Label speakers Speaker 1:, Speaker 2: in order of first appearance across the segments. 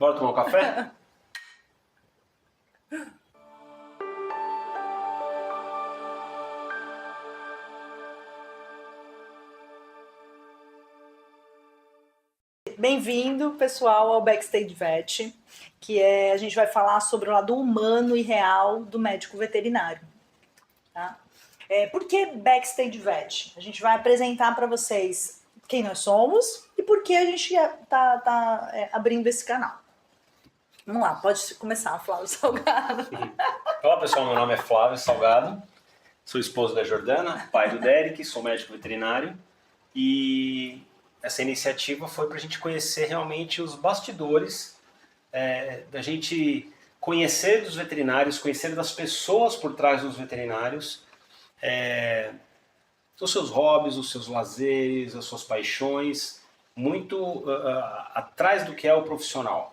Speaker 1: Bora tomar um café?
Speaker 2: Bem-vindo, pessoal, ao Backstage Vet, a gente vai falar sobre o lado humano e real do médico veterinário. Tá? Por que Backstage Vet? A gente vai apresentar para vocês quem nós somos e por que a gente está abrindo esse canal. Vamos lá, pode começar, Flávio Salgado.
Speaker 1: Olá, pessoal, meu nome é Flávio Salgado, sou esposo da Jordana, pai do Derek, sou médico veterinário e essa iniciativa foi para a gente conhecer realmente os bastidores, da gente conhecer dos veterinários, conhecer das pessoas por trás dos veterinários, os seus hobbies, os seus lazeres, as suas paixões, muito atrás do que é o profissional.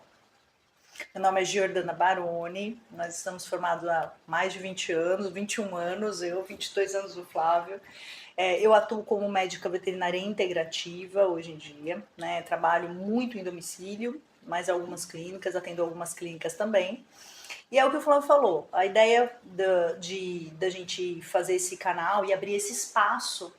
Speaker 2: Meu nome é Jordana Baroni, nós estamos formados há mais de 20 anos, 21 anos, eu, 22 anos o Flávio. Eu atuo como médica veterinária integrativa hoje em dia, né? Trabalho muito em domicílio, mas algumas clínicas, atendo algumas clínicas também. E é o que o Flávio falou, a ideia da gente fazer esse canal e abrir esse espaço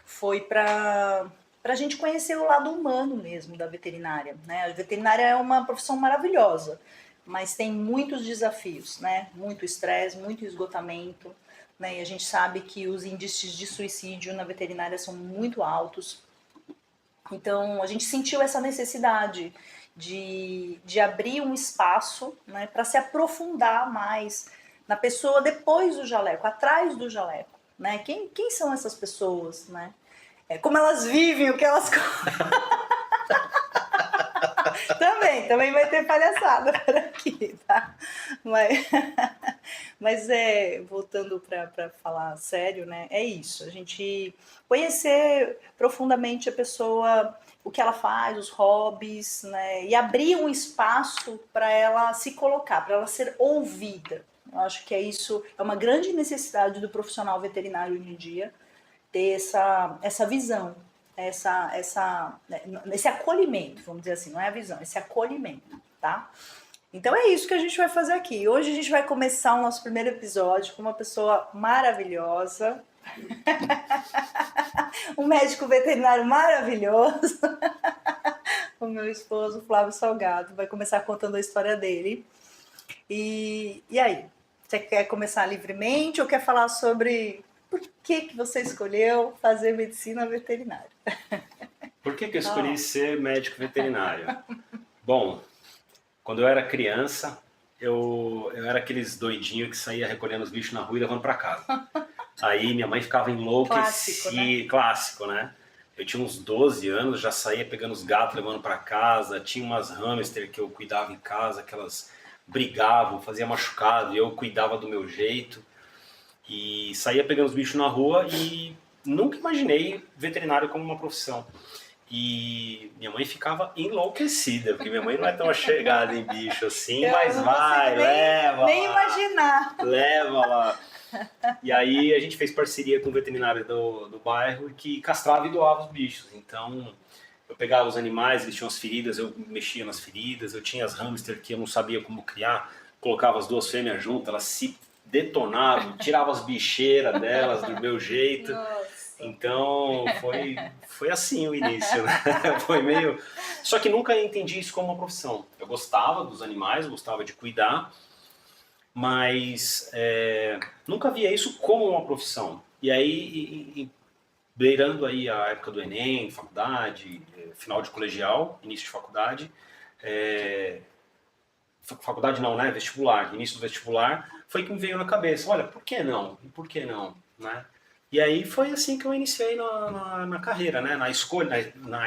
Speaker 2: foi para a gente conhecer o lado humano mesmo da veterinária, né? A veterinária é uma profissão maravilhosa, mas tem muitos desafios, né? Muito estresse, muito esgotamento, né? E a gente sabe que os índices de suicídio na veterinária são muito altos. Então, a gente sentiu essa necessidade de abrir um espaço, né, para se aprofundar mais na pessoa depois do jaleco, atrás do jaleco, né? Quem são essas pessoas, né? Como elas vivem, o que elas também vai ter palhaçada por aqui, tá? Mas voltando para falar sério, né? É isso, a gente conhecer profundamente a pessoa, o que ela faz, os hobbies, né? E abrir um espaço para ela se colocar, para ela ser ouvida. Eu acho que isso é uma grande necessidade do profissional veterinário hoje em dia, ter essa visão, esse acolhimento, vamos dizer assim, não é a visão, esse acolhimento, tá? Então é isso que a gente vai fazer aqui. Hoje a gente vai começar o nosso primeiro episódio com uma pessoa maravilhosa, um médico veterinário maravilhoso, o meu esposo Flávio Salgado, vai começar contando a história dele. E aí, você quer começar livremente ou quer falar sobre por que você escolheu fazer medicina veterinária?
Speaker 1: Por que eu escolhi ser médico veterinário? Bom, quando eu era criança, eu era aqueles doidinhos que saía recolhendo os bichos na rua e levando para casa. Aí minha mãe ficava enlouquecida, clássico, né? Eu tinha uns 12 anos, já saía pegando os gatos, levando para casa. Tinha umas hamster que eu cuidava em casa, que elas brigavam, faziam machucado, e eu cuidava do meu jeito. E saía pegando os bichos na rua e nunca imaginei veterinário como uma profissão. E minha mãe ficava enlouquecida, porque minha mãe não é tão chegada em bicho assim, mas vai, leva
Speaker 2: nem
Speaker 1: lá,
Speaker 2: imaginar.
Speaker 1: leva lá. E aí a gente fez parceria com o veterinário do bairro que castrava e doava os bichos. Então eu pegava os animais, eles tinham as feridas, eu mexia nas feridas, eu tinha as hamster que eu não sabia como criar, colocava as duas fêmeas juntas, elas se detonavam, tirava as bicheiras delas do meu jeito.
Speaker 2: Nossa.
Speaker 1: Então foi assim o início, né? Foi meio... Só que nunca entendi isso como uma profissão. Eu gostava dos animais, gostava de cuidar, mas nunca via isso como uma profissão. E aí, beirando aí a época do Enem, faculdade, final de colegial, início de faculdade, faculdade não, né? Vestibular, início do vestibular, foi que me veio na cabeça, olha, por que não? E por que não? Né? E aí foi assim que eu iniciei na carreira, né? Na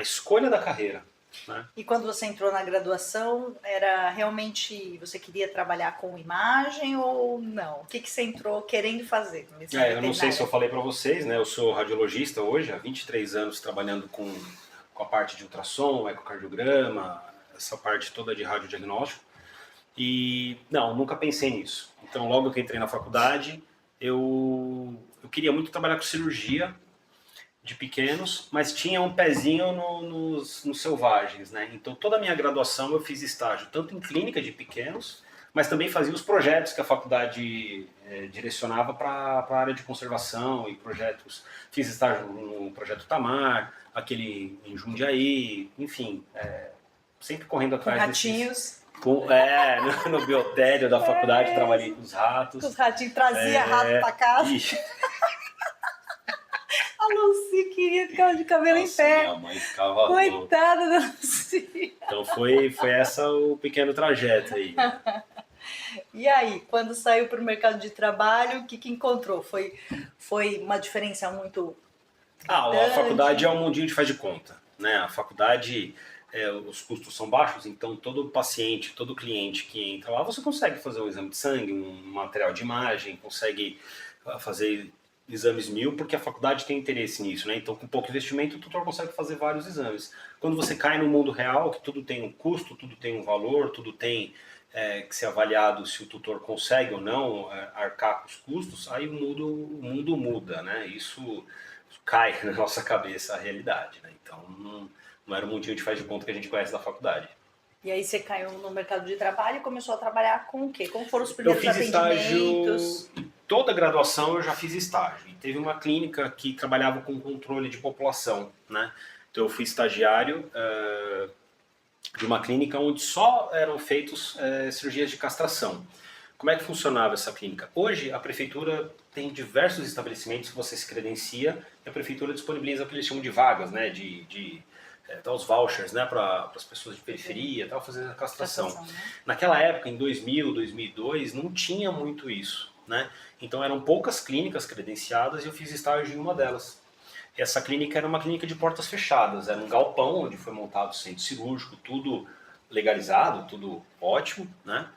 Speaker 1: escolha da carreira. Né?
Speaker 2: E quando você entrou na graduação, era realmente, você queria trabalhar com imagem ou não? O que você entrou querendo fazer?
Speaker 1: Eu não sei se eu falei para vocês, né? Eu sou radiologista hoje, há 23 anos trabalhando com a parte de ultrassom, ecocardiograma, essa parte toda de radiodiagnóstico. E não, nunca pensei nisso. Então logo que entrei na faculdade, eu queria muito trabalhar com cirurgia, de pequenos, mas tinha um pezinho nos selvagens, né? Então toda a minha graduação eu fiz estágio, tanto em clínica de pequenos, mas também fazia os projetos que a faculdade direcionava para a área de conservação e projetos. Fiz estágio no projeto Tamar, aquele em Jundiaí, enfim, sempre correndo atrás
Speaker 2: ratinhos.
Speaker 1: No biotério da faculdade, trabalhei com os ratos.
Speaker 2: Os ratinhos trazia rato para casa. A Lucy queria ficar de cabelo em pé.
Speaker 1: Minha mãe ficava
Speaker 2: coitada da Lucy.
Speaker 1: Então foi essa o pequeno trajeto aí.
Speaker 2: E aí, quando saiu para o mercado de trabalho, o que encontrou? Foi uma diferença muito gritante?
Speaker 1: A faculdade é um mundinho de faz de conta, né? A faculdade, os custos são baixos, então todo paciente, todo cliente que entra lá, você consegue fazer um exame de sangue, um material de imagem, consegue fazer exames 1000, porque a faculdade tem interesse nisso, né? Então, com pouco investimento, o tutor consegue fazer vários exames. Quando você cai no mundo real, que tudo tem um custo, tudo tem um valor, tudo tem que ser avaliado se o tutor consegue ou não arcar com os custos, aí o mundo muda, né? Isso cai na nossa cabeça a realidade, né? Então, não era um mundinho de faz de conta que a gente conhece da faculdade.
Speaker 2: E aí você caiu no mercado de trabalho e começou a trabalhar com o quê? Como foram os primeiros atendimentos?
Speaker 1: Estágio, toda a graduação eu já fiz estágio. E teve uma clínica que trabalhava com controle de população, né? Então eu fui estagiário de uma clínica onde só eram feitos cirurgias de castração. Como é que funcionava essa clínica? Hoje a prefeitura tem diversos estabelecimentos que você se credencia e a prefeitura disponibiliza o que eles chamam de vagas, né? Dar os vouchers, né, para as pessoas de periferia, tal, fazer a castração.
Speaker 2: Né?
Speaker 1: Naquela época, em 2000, 2002, não tinha muito isso, né? Então eram poucas clínicas credenciadas e eu fiz estágio em uma delas. Essa clínica era uma clínica de portas fechadas, era um galpão onde foi montado o centro cirúrgico, tudo legalizado, tudo ótimo, né?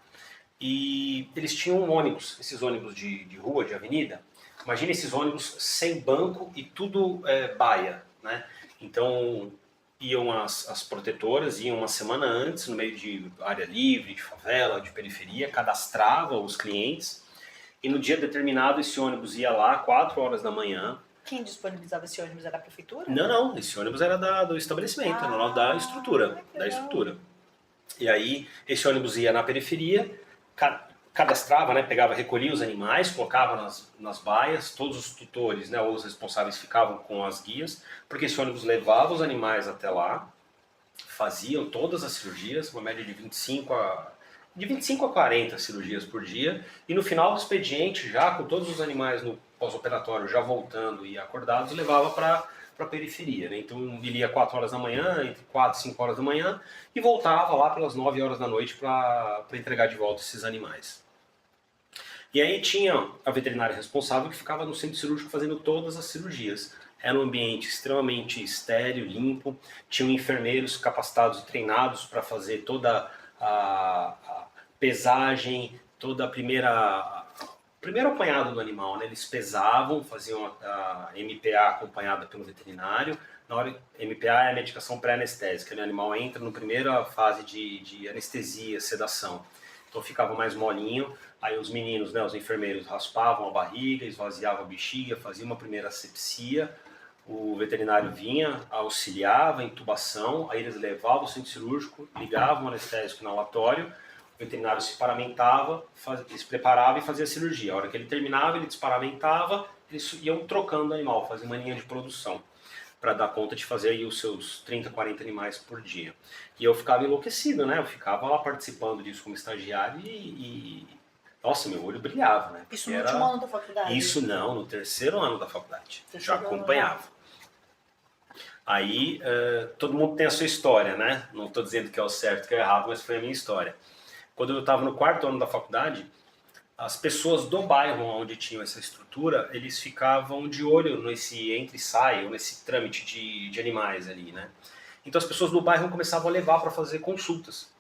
Speaker 1: E eles tinham ônibus, esses ônibus de rua, de avenida. Imagina esses ônibus sem banco e tudo baia, né? Então iam as protetoras, iam uma semana antes, no meio de área livre, de favela, de periferia, cadastravam os clientes, e no dia determinado esse ônibus ia lá, 4 horas da manhã.
Speaker 2: Quem disponibilizava esse ônibus? Era a prefeitura?
Speaker 1: Não, esse ônibus era do estabelecimento, era da estrutura. E aí, esse ônibus ia na periferia, cadastrava, né, recolhia os animais, colocava nas baias, todos os tutores, né, ou os responsáveis ficavam com as guias, porque esse ônibus levava os animais até lá, faziam todas as cirurgias, uma média de 25 a 40 cirurgias por dia, e no final do expediente, já com todos os animais no pós-operatório já voltando e acordados, levava para a periferia, né? Então ele ia 4 horas da manhã, entre 4 e 5 horas da manhã, e voltava lá pelas 9 horas da noite para entregar de volta esses animais. E aí tinha a veterinária responsável que ficava no centro cirúrgico fazendo todas as cirurgias. Era um ambiente extremamente estéril, limpo, tinham enfermeiros capacitados e treinados para fazer toda a pesagem, toda primeiro apanhado do animal, né? Eles pesavam, faziam a MPA acompanhada pelo veterinário. Na hora, MPA é a medicação pré-anestésica, né? O animal entra na primeira fase de anestesia, sedação. Então ficava mais molinho, aí os meninos, né, os enfermeiros raspavam a barriga, esvaziavam a bexiga, faziam uma primeira asepsia, o veterinário vinha, auxiliava a intubação, aí eles levavam o centro cirúrgico, ligavam o anestésico inalatório, o veterinário se paramentava, se preparava e fazia a cirurgia. A hora que ele terminava, ele desparamentava, eles iam trocando o animal, faziam uma linha de produção, para dar conta de fazer aí os seus 30, 40 animais por dia. E eu ficava enlouquecido, né? Eu ficava lá participando disso como estagiário e nossa, meu olho brilhava, né?
Speaker 2: Isso no último ano da faculdade?
Speaker 1: Isso não, no terceiro ano da faculdade. Já acompanhava. Aí, todo mundo tem a sua história, né? Não estou dizendo que é o certo, que é o errado, mas foi a minha história. Quando eu estava no 4º ano da faculdade, as pessoas do bairro onde tinham essa estrutura, eles ficavam de olho nesse entra e sai, ou nesse trâmite de animais ali, né? Então as pessoas do bairro começavam a levar para fazer consultas.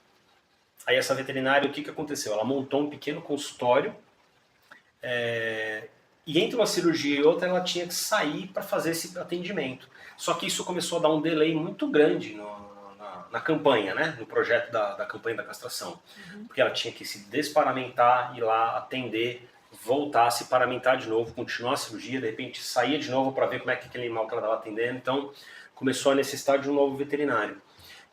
Speaker 1: Aí essa veterinária, o que aconteceu? Ela montou um pequeno consultório, e entre uma cirurgia e outra ela tinha que sair para fazer esse atendimento. Só que isso começou a dar um delay muito grande na campanha, né? No projeto da campanha da castração. Porque ela tinha que se desparamentar, ir lá atender voltasse, paramentar de novo, continuar a cirurgia, de repente saía de novo para ver como é que aquele animal que ela estava atendendo. Então começou a necessidade de um novo veterinário.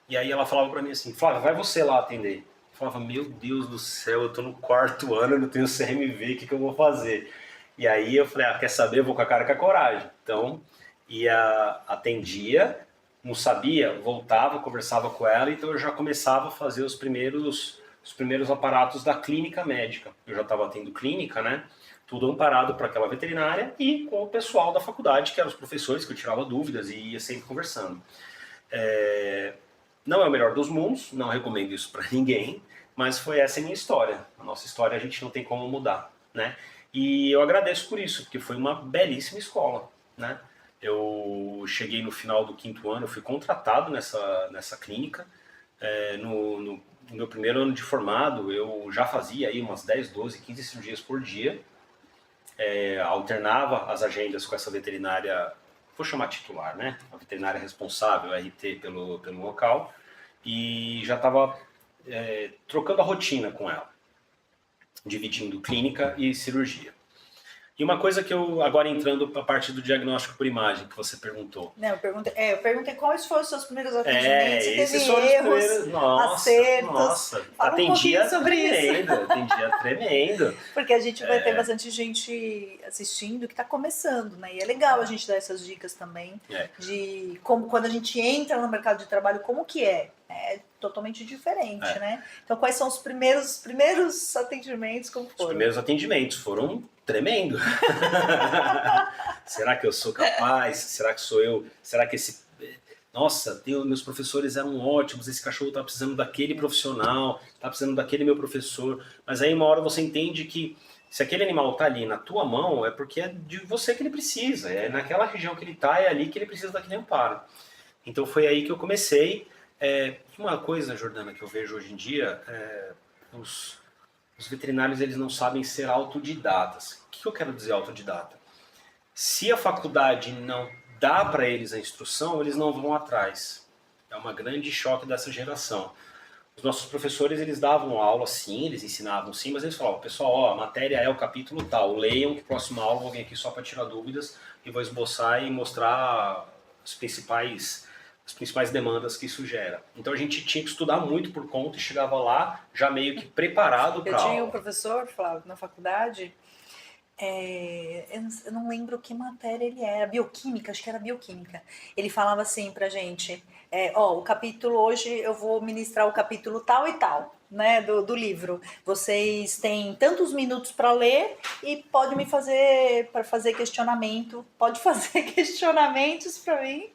Speaker 1: E aí ela falava para mim assim, Flávio, vai você lá atender. Eu falava, meu Deus do céu, eu tô no 4º ano, eu não tenho CMV, o que eu vou fazer? E aí eu falei, quer saber, eu vou com a cara e com a coragem. Então, atendia, não sabia, voltava, conversava com ela, então eu já começava a fazer os primeiros aparatos da clínica médica. Eu já estava tendo clínica, né? Tudo amparado para aquela veterinária e com o pessoal da faculdade, que eram os professores, que eu tirava dúvidas e ia sempre conversando. Não é o melhor dos mundos, não recomendo isso para ninguém, mas foi essa a minha história. A nossa história a gente não tem como mudar, né? E eu agradeço por isso, porque foi uma belíssima escola, né? Eu cheguei no final do 5º ano, eu fui contratado nessa clínica. No meu primeiro ano de formado, eu já fazia aí umas 10, 12, 15 cirurgias por dia. Alternava as agendas com essa veterinária, vou chamar titular, né? A veterinária responsável, RT, pelo local. E já estava trocando a rotina com ela, dividindo clínica e cirurgia. E uma coisa que eu, agora entrando para a parte do diagnóstico por imagem, que você perguntou.
Speaker 2: Não, eu perguntei quais foram os seus primeiros atendimentos, se
Speaker 1: esses
Speaker 2: teve
Speaker 1: foram os
Speaker 2: erros,
Speaker 1: primeiros.
Speaker 2: acertos.
Speaker 1: Nossa,
Speaker 2: Fala um pouquinho sobre isso.
Speaker 1: Atendia tremendo.
Speaker 2: Porque a gente vai ter bastante gente assistindo que está começando, né? E é legal a gente dar essas dicas também de como, quando a gente entra no mercado de trabalho, como que é. É totalmente diferente, né? Então, quais são os primeiros atendimentos? Como foram?
Speaker 1: Os primeiros atendimentos foram tremendo. Será que eu sou capaz? Será que sou eu? Será que esse... Nossa, meus professores eram ótimos, esse cachorro tá precisando daquele profissional, tá precisando daquele meu professor. Mas aí uma hora você entende que se aquele animal tá ali na tua mão, é porque é de você que ele precisa. É naquela região que ele tá, é ali que ele precisa daquele amparo. Então foi aí que eu comecei. Uma coisa, Jordana, que eu vejo hoje em dia, os veterinários eles não sabem ser autodidatas. O que eu quero dizer autodidata? Se a faculdade não dá para eles a instrução, eles não vão atrás. É uma grande choque dessa geração. Os nossos professores eles davam aula sim, eles ensinavam sim, mas eles falavam, pessoal, a matéria é o capítulo tal, leiam que próxima aula eu vou vir aqui só para tirar dúvidas e vou esboçar e mostrar as principais demandas que isso gera. Então a gente tinha que estudar muito por conta e chegava lá já meio que preparado para a aula.
Speaker 2: Eu tinha um professor, Flávio, na faculdade, eu não lembro que matéria ele era, bioquímica, acho que era bioquímica. Ele falava assim pra gente, o capítulo hoje eu vou ministrar o capítulo tal e tal, né, do livro. Vocês têm tantos minutos para ler e pode me fazer, para fazer questionamento, pode fazer questionamentos para mim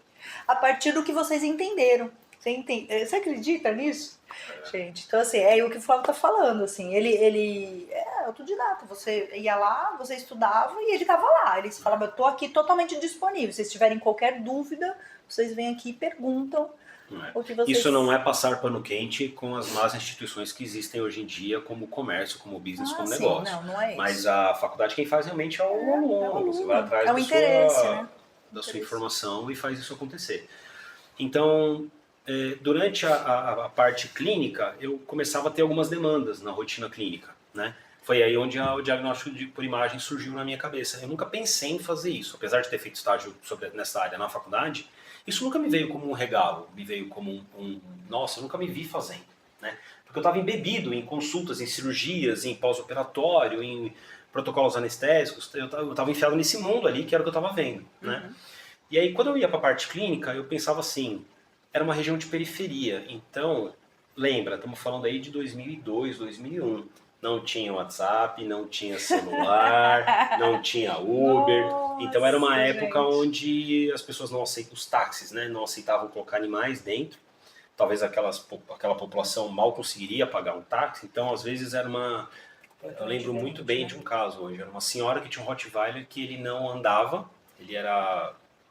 Speaker 2: a partir do que vocês entenderam. Você acredita nisso? Gente, então assim, é o que o Flávio tá falando, assim, ele é autodidata, você ia lá, você estudava e ele tava lá, ele falava, eu tô aqui totalmente disponível, se vocês tiverem qualquer dúvida, vocês vêm aqui e perguntam o que vocês...
Speaker 1: Isso não é passar pano quente com as más instituições que existem hoje em dia, como comércio, como business, como
Speaker 2: sim,
Speaker 1: negócio.
Speaker 2: não é isso.
Speaker 1: Mas a faculdade quem faz realmente é o aluno, você vai atrás da sua informação e faz isso acontecer. Então, durante a parte clínica, eu começava a ter algumas demandas na rotina clínica, né? Foi aí onde o diagnóstico por imagem surgiu na minha cabeça. Eu nunca pensei em fazer isso, apesar de ter feito estágio nessa área na faculdade, isso nunca me veio como um regalo, me veio como nossa, eu nunca me vi fazendo, né? Porque eu estava embebido em consultas, em cirurgias, em pós-operatório, em protocolos anestésicos, eu estava enfiado nesse mundo ali que era o que eu estava vendo, né? E aí quando eu ia para a parte clínica, eu pensava assim, era uma região de periferia, então, lembra, estamos falando aí de 2002, 2001, não tinha WhatsApp, não tinha celular, não tinha Uber, então era uma época onde as pessoas não aceitam os táxis, né? Não aceitavam colocar animais dentro, talvez aquela população mal conseguiria pagar um táxi, então às vezes era uma... Eu lembro muito bem de um caso hoje, era uma senhora que tinha um Rottweiler que ele não andava, ele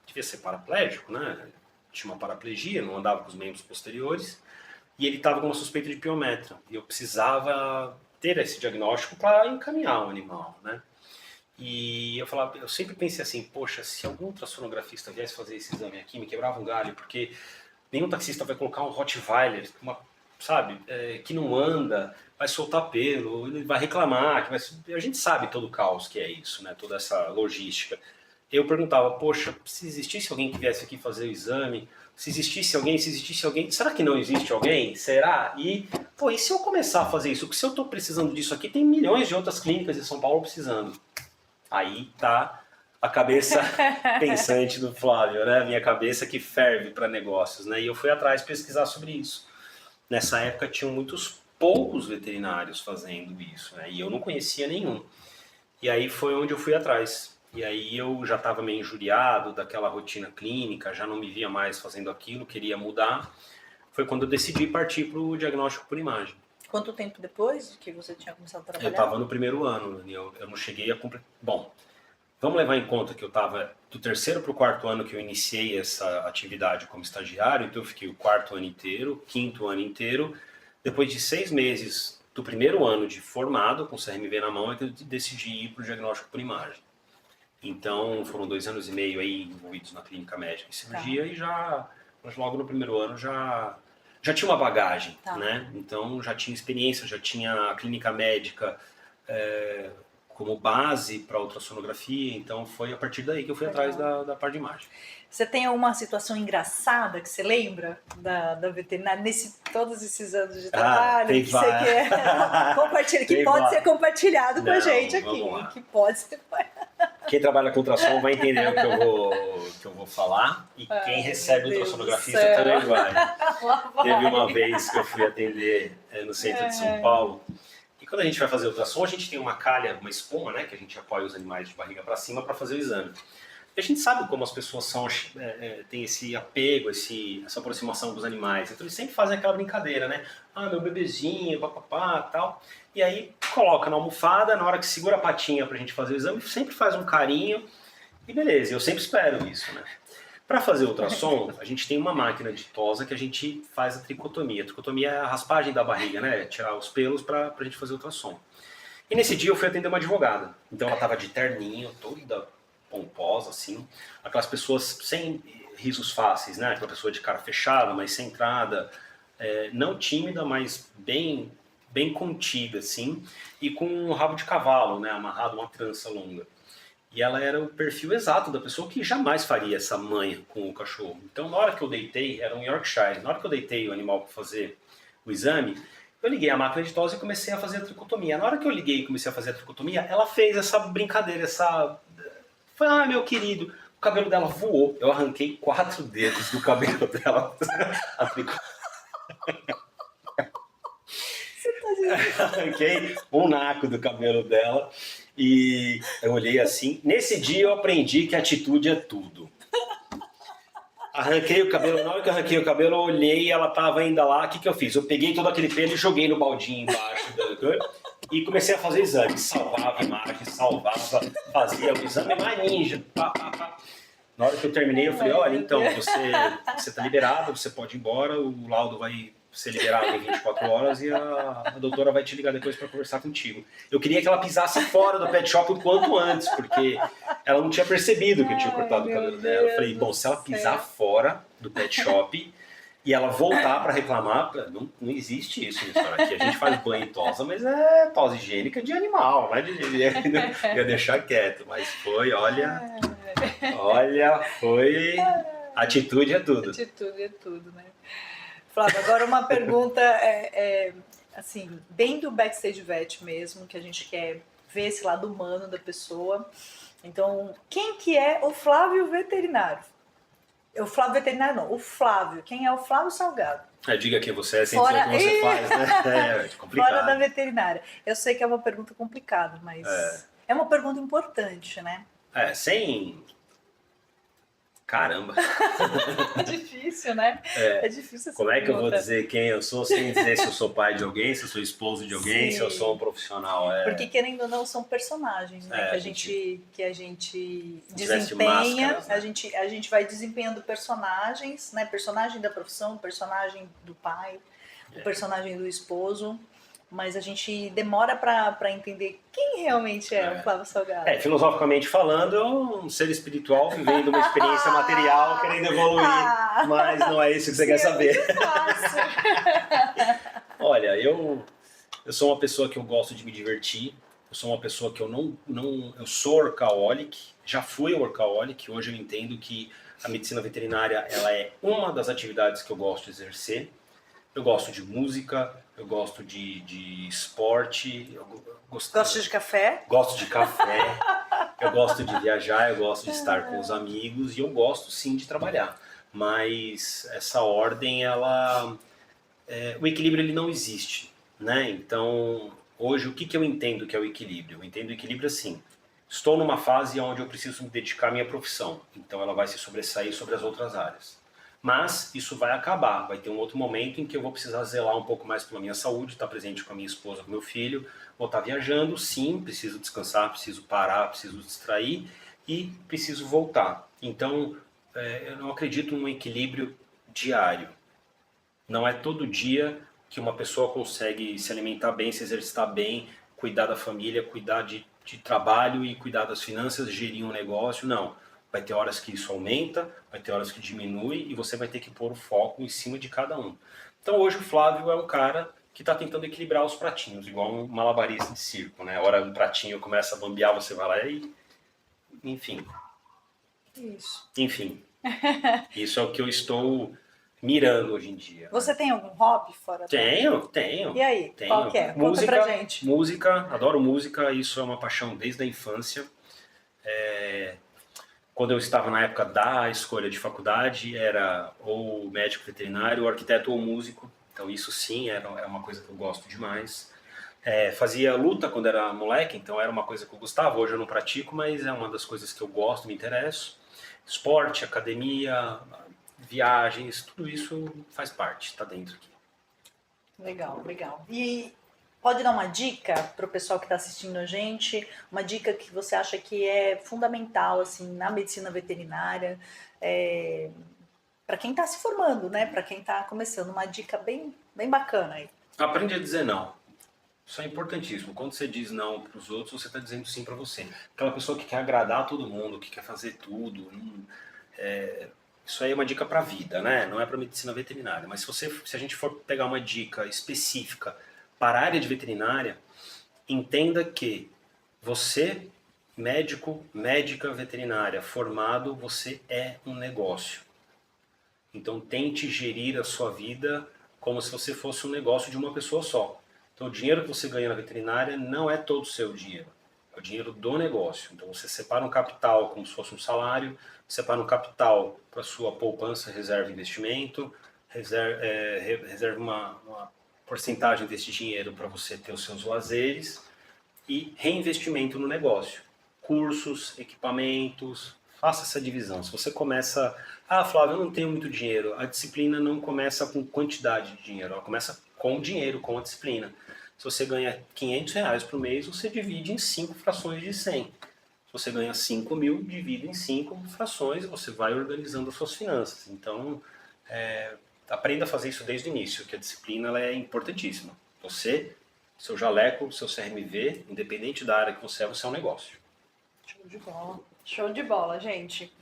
Speaker 1: devia ser paraplégico, né? Tinha uma paraplegia, não andava com os membros posteriores, e ele estava com uma suspeita de piometra, e eu precisava ter esse diagnóstico para encaminhar o animal, né? E eu sempre pensei assim, poxa, se algum ultrassonografista viesse fazer esse exame aqui, me quebrava um galho, porque nenhum taxista vai colocar um Rottweiler com uma sabe, que não anda, vai soltar pelo, ele vai reclamar, a gente sabe todo o caos que é isso, né? Toda essa logística. Eu perguntava, poxa, se existisse alguém que viesse aqui fazer o exame, se existisse alguém, será que não existe alguém? Será? E se eu começar a fazer isso, porque se eu estou precisando disso aqui, tem milhões de outras clínicas em São Paulo precisando. Aí tá a cabeça pensante do Flávio, né? Minha cabeça que ferve para negócios, né? E eu fui atrás pesquisar sobre isso. Nessa época tinham poucos veterinários fazendo isso, né? E eu não conhecia nenhum. E aí foi onde eu fui atrás. E aí eu já estava meio injuriado daquela rotina clínica, já não me via mais fazendo aquilo, queria mudar. Foi quando eu decidi partir para o diagnóstico por imagem.
Speaker 2: Quanto tempo depois que você tinha começado a trabalhar? Eu
Speaker 1: estava no primeiro ano, eu não cheguei a cumprir. Bom, vamos levar em conta que eu estava do 3º para o 4º ano que eu iniciei essa atividade como estagiário, então eu fiquei o 4º ano inteiro, 5º ano inteiro. Depois de 6 meses do primeiro ano de formado, com CRMV na mão, é que eu decidi ir para o diagnóstico por imagem. Então, foram 2 anos e meio aí envolvidos na clínica médica e cirurgia, mas logo no primeiro ano já tinha uma bagagem, né? Então, já tinha experiência, já tinha a clínica médica como base para ultrassonografia, então foi a partir daí que eu fui atrás da parte de imagem.
Speaker 2: Você tem alguma situação engraçada que você lembra da veterinária todos esses anos de trabalho?
Speaker 1: Que
Speaker 2: você quer compartilhar, que pode ser compartilhado com a gente aqui. Que pode ser.
Speaker 1: Quem trabalha com ultrassom vai entender o que eu vou falar, e quem recebe ultrassonografista também vai. Teve uma vez que eu fui atender no centro de São Paulo, e quando a gente vai fazer ultrassom, a gente tem uma calha, uma espuma, né, que a gente apoia os animais de barriga para cima para fazer o exame. E a gente sabe como as pessoas têm esse apego, essa aproximação com os animais. Então eles sempre fazem aquela brincadeira, né? Ah, meu bebezinho, papapá, tal. E aí coloca na almofada, na hora que segura a patinha pra gente fazer o exame, sempre faz um carinho e beleza. Eu sempre espero isso, né? Para fazer ultrassom, a gente tem uma máquina de tosa que a gente faz a tricotomia. A tricotomia é a raspagem da barriga, né? Tirar os pelos pra gente fazer ultrassom. E nesse dia eu fui atender uma advogada. Então ela tava de terninho, toda pomposa, assim. Aquelas pessoas sem risos fáceis, né? Aquela pessoa de cara fechada, mas centrada, não tímida, mas bem contida, assim. E com um rabo de cavalo, né? Amarrado uma trança longa. E ela era o perfil exato da pessoa que jamais faria essa manha com o cachorro. Então, na hora que eu deitei, era um Yorkshire, na hora que eu deitei o animal para fazer o exame, eu liguei a máquina de tosa e comecei a fazer a tricotomia. Na hora que eu liguei e comecei a fazer a tricotomia, ela fez essa brincadeira, Foi, meu querido, o cabelo dela voou. Eu arranquei 4 dedos do cabelo dela. Arranquei um naco do cabelo dela. E eu olhei assim. Nesse dia eu aprendi que atitude é tudo. Arranquei o cabelo. Na hora que eu arranquei o cabelo, eu olhei e ela tava ainda lá. O que eu fiz? Eu peguei todo aquele pelo e joguei no baldinho embaixo. E comecei a fazer exame. Salvava a imagem, fazia o exame mais ninja. Na hora que eu terminei, eu falei, olha, então, você tá liberado, você pode ir embora, o laudo vai ser liberado em 24 horas e a doutora vai te ligar depois para conversar contigo. Eu queria que ela pisasse fora do pet shop o quanto antes, porque ela não tinha percebido que eu tinha cortado o cabelo dela. Eu falei, bom, se ela pisar fora do pet shop e ela voltar para reclamar, não existe isso nessa hora aqui. A gente faz banho e tosa, mas é tosa higiênica de animal, não é ia deixar quieto. Mas foi, foi... Atitude é tudo.
Speaker 2: Atitude é tudo, né? Flávio, agora uma pergunta, assim, bem do Backstage Vet mesmo, que a gente quer ver esse lado humano da pessoa. Então, quem que é o Flávio veterinário? O Flávio veterinário não, o Flávio. Quem é o Flávio Salgado?
Speaker 1: Diga quem você é, sem dizer o que você faz, né? É complicado.
Speaker 2: Fora da veterinária. Eu sei que é uma pergunta complicada, mas é uma pergunta importante, né?
Speaker 1: Sem... Caramba!
Speaker 2: É difícil, né? É difícil essa
Speaker 1: Como é que
Speaker 2: pergunta.
Speaker 1: eu vou dizer quem eu sou sem dizer se eu sou pai de alguém, se eu sou esposo de alguém, se eu sou um profissional?
Speaker 2: Porque, querendo ou não, são personagens, né? Que a gente desempenha.
Speaker 1: Máscaras, né?
Speaker 2: A gente vai desempenhando personagens, né? Personagem da profissão, personagem do pai, o personagem do esposo. Mas a gente demora para entender quem realmente é o Flávio Salgado.
Speaker 1: Filosoficamente falando, é um ser espiritual vivendo uma experiência material, querendo evoluir, mas não é isso que você quer saber. Olha, eu sou uma pessoa que eu gosto de me divertir. Eu sou uma pessoa que eu sou workaholic. Já fui workaholic. Hoje eu entendo que a medicina veterinária ela é uma das atividades que eu gosto de exercer. Eu gosto de música, eu gosto de esporte.
Speaker 2: Gosta de café?
Speaker 1: Gosto de café. Eu gosto de viajar, eu gosto de estar com os amigos e eu gosto sim de trabalhar. Mas essa ordem, o equilíbrio ele não existe, né? Então, hoje o que eu entendo que é o equilíbrio? Eu entendo o equilíbrio assim. Estou numa fase onde eu preciso me dedicar à minha profissão, então ela vai se sobressair sobre as outras áreas. Mas isso vai acabar, vai ter um outro momento em que eu vou precisar zelar um pouco mais pela minha saúde, estar presente com a minha esposa, com meu filho, vou estar viajando, sim, preciso descansar, preciso parar, preciso distrair e preciso voltar. Então, eu não acredito num equilíbrio diário. Não é todo dia que uma pessoa consegue se alimentar bem, se exercitar bem, cuidar da família, cuidar de trabalho e cuidar das finanças, gerir um negócio. Não. Vai ter horas que isso aumenta, vai ter horas que diminui e você vai ter que pôr o foco em cima de cada um. Então hoje o Flávio é um cara que está tentando equilibrar os pratinhos, igual um malabarista de circo, né? A hora do pratinho começa a bambear, você vai lá e... Enfim.
Speaker 2: Isso.
Speaker 1: Enfim. Isso é o que eu estou mirando hoje em dia.
Speaker 2: Você tem algum hobby fora?
Speaker 1: Tenho.
Speaker 2: E aí,
Speaker 1: tenho.
Speaker 2: qual que é?
Speaker 1: Música,
Speaker 2: conta pra gente.
Speaker 1: Música, adoro música, isso é uma paixão desde a infância. Quando eu estava na época da escolha de faculdade, era ou médico veterinário, ou arquiteto ou músico. Então isso sim, é uma coisa que eu gosto demais. Fazia luta quando era moleque, então era uma coisa que eu gostava. Hoje eu não pratico, mas é uma das coisas que eu gosto, me interesso. Esporte, academia, viagens, tudo isso faz parte, está dentro aqui.
Speaker 2: Legal, legal. E pode dar uma dica para o pessoal que está assistindo a gente, uma dica que você acha que é fundamental assim na medicina veterinária, para quem está se formando, né? Para quem está começando, uma dica bem, bem bacana aí.
Speaker 1: Aprende a dizer não. Isso é importantíssimo. Quando você diz não para os outros, você está dizendo sim para você. Aquela pessoa que quer agradar todo mundo, que quer fazer tudo. Isso aí é uma dica para a vida, né? Não é para medicina veterinária. Mas se a gente for pegar uma dica específica para a área de veterinária, entenda que você, médico, médica veterinária formado, você é um negócio. Então tente gerir a sua vida como se você fosse um negócio de uma pessoa só. Então o dinheiro que você ganha na veterinária não é todo o seu dinheiro, é o dinheiro do negócio. Então você separa um capital como se fosse um salário, separa um capital para sua poupança, reserva e investimento, reserva uma porcentagem desse dinheiro para você ter os seus lazeres e reinvestimento no negócio. Cursos, equipamentos, faça essa divisão. Se você começa, Flávio, eu não tenho muito dinheiro, a disciplina não começa com quantidade de dinheiro, ela começa com dinheiro, com a disciplina. Se você ganha R$500 por mês, você divide em 5 frações de 100. Se você ganha 5 mil, divide em 5 frações e você vai organizando as suas finanças. Então, aprenda a fazer isso desde o início, que a disciplina ela é importantíssima. Você, seu jaleco, seu CRMV, independente da área que você é um negócio.
Speaker 2: Show de bola. Show de bola, gente.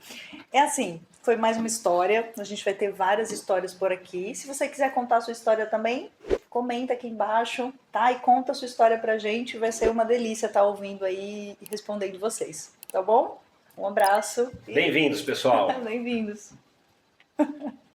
Speaker 2: É assim, foi mais uma história. A gente vai ter várias histórias por aqui. Se você quiser contar a sua história também, comenta aqui embaixo, tá? E conta a sua história pra gente. Vai ser uma delícia estar ouvindo aí e respondendo vocês, tá bom? Um abraço.
Speaker 1: Bem-vindos, pessoal.
Speaker 2: Bem-vindos.